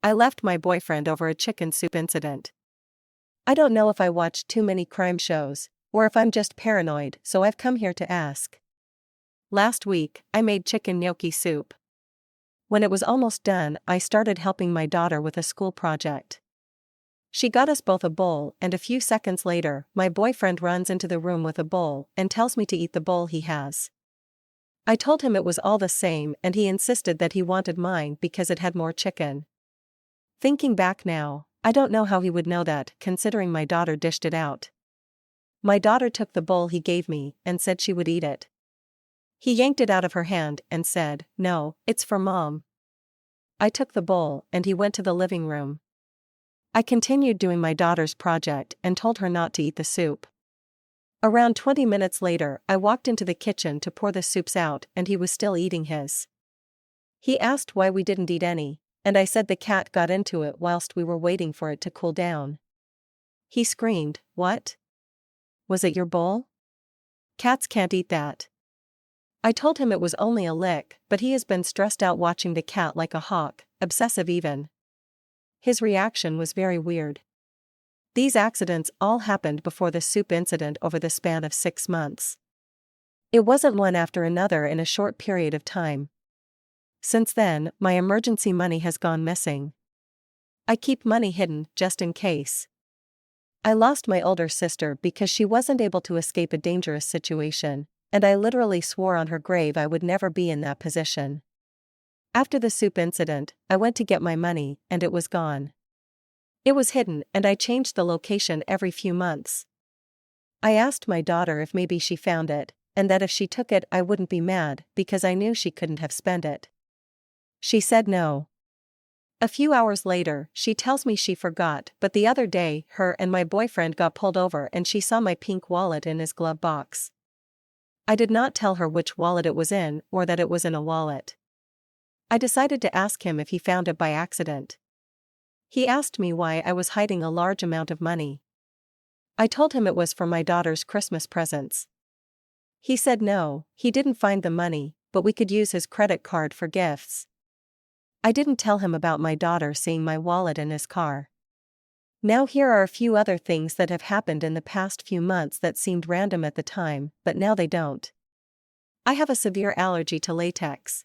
I left my boyfriend over a chicken soup incident. I don't know if I watch too many crime shows, or if I'm just paranoid, so I've come here to ask. Last week, I made chicken gnocchi soup. When it was almost done, I started helping my daughter with a school project. She got us both a bowl, and a few seconds later, my boyfriend runs into the room with a bowl and tells me to eat the bowl he has. I told him it was all the same, and he insisted that he wanted mine because it had more chicken. Thinking back now, I don't know how he would know that, considering my daughter dished it out. My daughter took the bowl he gave me and said she would eat it. He yanked it out of her hand and said, "No, it's for Mom." I took the bowl and he went to the living room. I continued doing my daughter's project and told her not to eat the soup. Around 20 minutes later, I walked into the kitchen to pour the soups out and he was still eating his. He asked why we didn't eat any, and I said the cat got into it whilst we were waiting for it to cool down. He screamed, "What? Was it your bowl? Cats can't eat that." I told him it was only a lick, but he has been stressed out watching the cat like a hawk, obsessive even. His reaction was very weird. These accidents all happened before the soup incident over the span of 6 months. It wasn't one after another in a short period of time. Since then, my emergency money has gone missing. I keep money hidden, just in case. I lost my older sister because she wasn't able to escape a dangerous situation, and I literally swore on her grave I would never be in that position. After the soup incident, I went to get my money, and it was gone. It was hidden, and I changed the location every few months. I asked my daughter if maybe she found it, and that if she took it I wouldn't be mad, because I knew she couldn't have spent it. She said no. A few hours later, she tells me she forgot, but the other day, her and my boyfriend got pulled over and she saw my pink wallet in his glove box. I did not tell her which wallet it was in, or that it was in a wallet. I decided to ask him if he found it by accident. He asked me why I was hiding a large amount of money. I told him it was for my daughter's Christmas presents. He said no, he didn't find the money, but we could use his credit card for gifts. I didn't tell him about my daughter seeing my wallet in his car. Now here are a few other things that have happened in the past few months that seemed random at the time, but now they don't. I have a severe allergy to latex.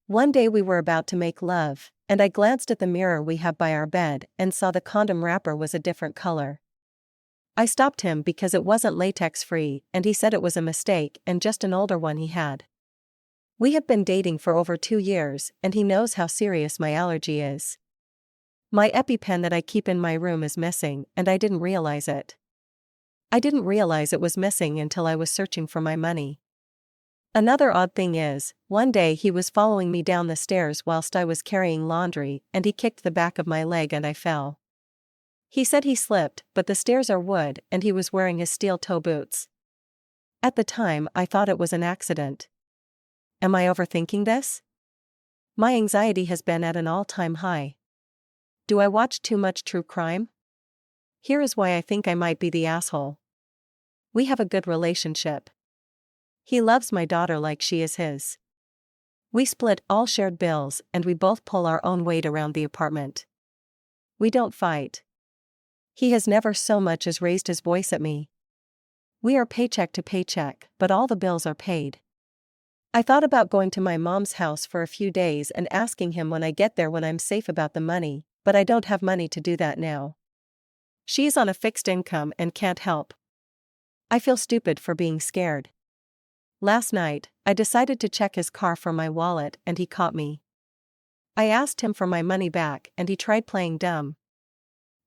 One day we were about to make love, and I glanced at the mirror we have by our bed and saw the condom wrapper was a different color. I stopped him because it wasn't latex-free, and he said it was a mistake and just an older one he had. We have been dating for over 2 years, and he knows how serious my allergy is. My EpiPen that I keep in my room is missing, and I didn't realize it. I didn't realize it was missing until I was searching for my money. Another odd thing is, one day he was following me down the stairs whilst I was carrying laundry, and he kicked the back of my leg and I fell. He said he slipped, but the stairs are wood, and he was wearing his steel toe boots. At the time, I thought it was an accident. Am I overthinking this? My anxiety has been at an all-time high. Do I watch too much true crime? Here is why I think I might be the asshole. We have a good relationship. He loves my daughter like she is his. We split all shared bills, and we both pull our own weight around the apartment. We don't fight. He has never so much as raised his voice at me. We are paycheck to paycheck, but all the bills are paid. I thought about going to my mom's house for a few days and asking him when I get there when I'm safe about the money, but I don't have money to do that now. She is on a fixed income and can't help. I feel stupid for being scared. Last night, I decided to check his car for my wallet and he caught me. I asked him for my money back and he tried playing dumb.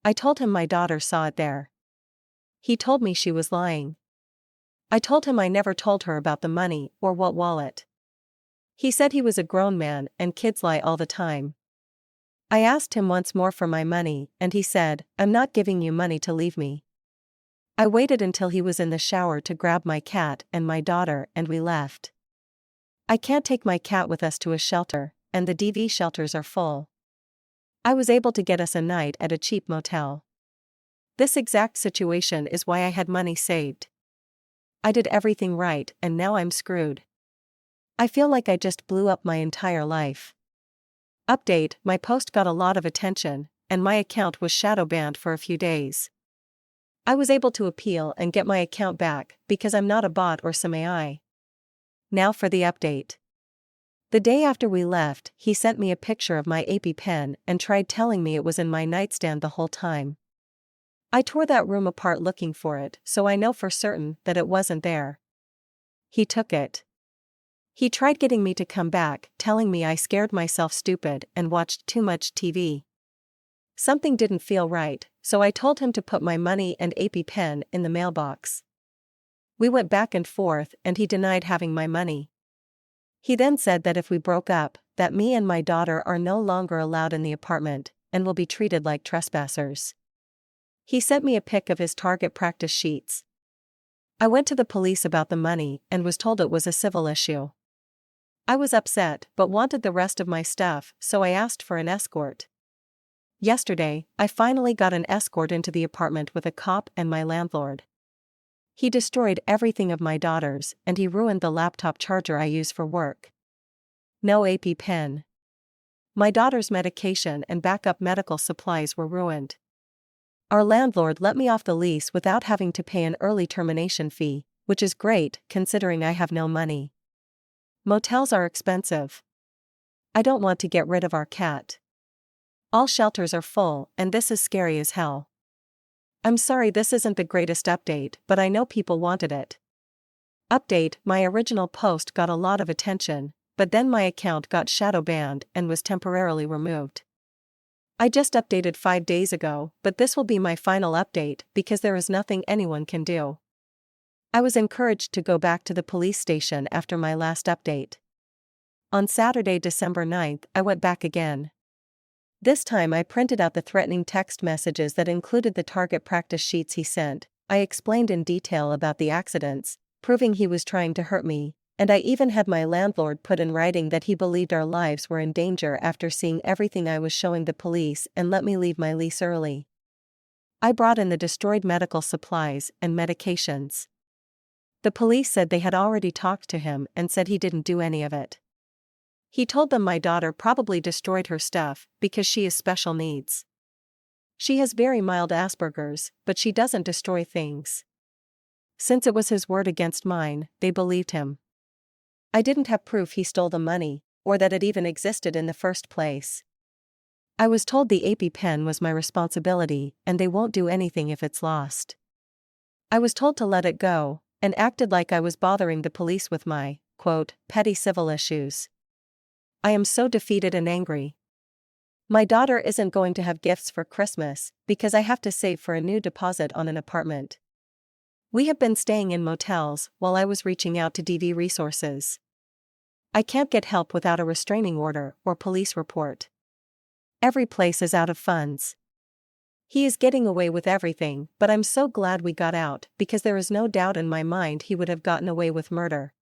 I told him my daughter saw it there. He told me she was lying. I told him I never told her about the money or what wallet. He said he was a grown man and kids lie all the time. I asked him once more for my money and he said, "I'm not giving you money to leave me." I waited until he was in the shower to grab my cat and my daughter and we left. I can't take my cat with us to a shelter, and the DV shelters are full. I was able to get us a night at a cheap motel. This exact situation is why I had money saved. I did everything right and now I'm screwed. I feel like I just blew up my entire life. Update: my post got a lot of attention, and my account was shadow banned for a few days. I was able to appeal and get my account back because I'm not a bot or some AI. Now for the update. The day after we left, he sent me a picture of my AP pen and tried telling me it was in my nightstand the whole time. I tore that room apart looking for it, so I know for certain that it wasn't there. He took it. He tried getting me to come back, telling me I scared myself stupid and watched too much TV. Something didn't feel right, so I told him to put my money and AP pen in the mailbox. We went back and forth and he denied having my money. He then said that if we broke up, that me and my daughter are no longer allowed in the apartment, and will be treated like trespassers. He sent me a pic of his target practice sheets. I went to the police about the money and was told it was a civil issue. I was upset but wanted the rest of my stuff, so I asked for an escort. Yesterday, I finally got an escort into the apartment with a cop and my landlord. He destroyed everything of my daughter's, and he ruined the laptop charger I use for work. No AP pen. My daughter's medication and backup medical supplies were ruined. Our landlord let me off the lease without having to pay an early termination fee, which is great considering I have no money. Motels are expensive. I don't want to get rid of our cat. All shelters are full, and this is scary as hell. I'm sorry this isn't the greatest update, but I know people wanted it. Update: my original post got a lot of attention, but then my account got shadow banned and was temporarily removed. I just updated 5 days ago, but this will be my final update because there is nothing anyone can do. I was encouraged to go back to the police station after my last update. On Saturday, December 9th, I went back again. This time I printed out the threatening text messages that included the target practice sheets he sent. I explained in detail about the accidents, proving he was trying to hurt me, and I even had my landlord put in writing that he believed our lives were in danger after seeing everything I was showing the police and let me leave my lease early. I brought in the destroyed medical supplies and medications. The police said they had already talked to him and said he didn't do any of it. He told them my daughter probably destroyed her stuff because she has special needs. She has very mild Asperger's, but she doesn't destroy things. Since it was his word against mine, they believed him. I didn't have proof he stole the money, or that it even existed in the first place. I was told the AP pen was my responsibility and they won't do anything if it's lost. I was told to let it go, and acted like I was bothering the police with my, quote, petty civil issues. I am so defeated and angry. My daughter isn't going to have gifts for Christmas because I have to save for a new deposit on an apartment. We have been staying in motels while I was reaching out to DV resources. I can't get help without a restraining order or police report. Every place is out of funds. He is getting away with everything, but I'm so glad we got out because there is no doubt in my mind he would have gotten away with murder.